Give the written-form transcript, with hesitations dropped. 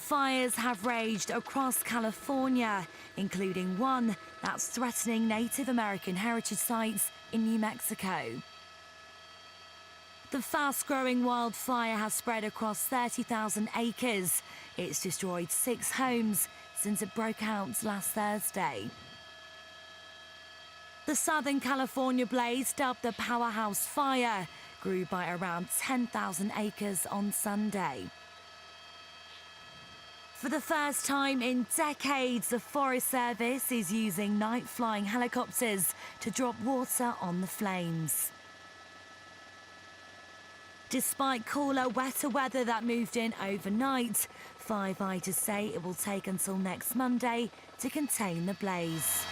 Fires have raged across California, including one that's threatening Native American heritage sites in New Mexico. The fast-growing wildfire has spread across 30,000 acres. It's destroyed 6 homes since it broke out last Thursday. The Southern California blaze, dubbed the Powerhouse Fire, grew by around 10,000 acres on Sunday. For the first time in decades, the Forest Service is using night-flying helicopters to drop water on the flames. Despite cooler, wetter weather that moved in overnight, firefighters say it will take until next Monday to contain the blaze.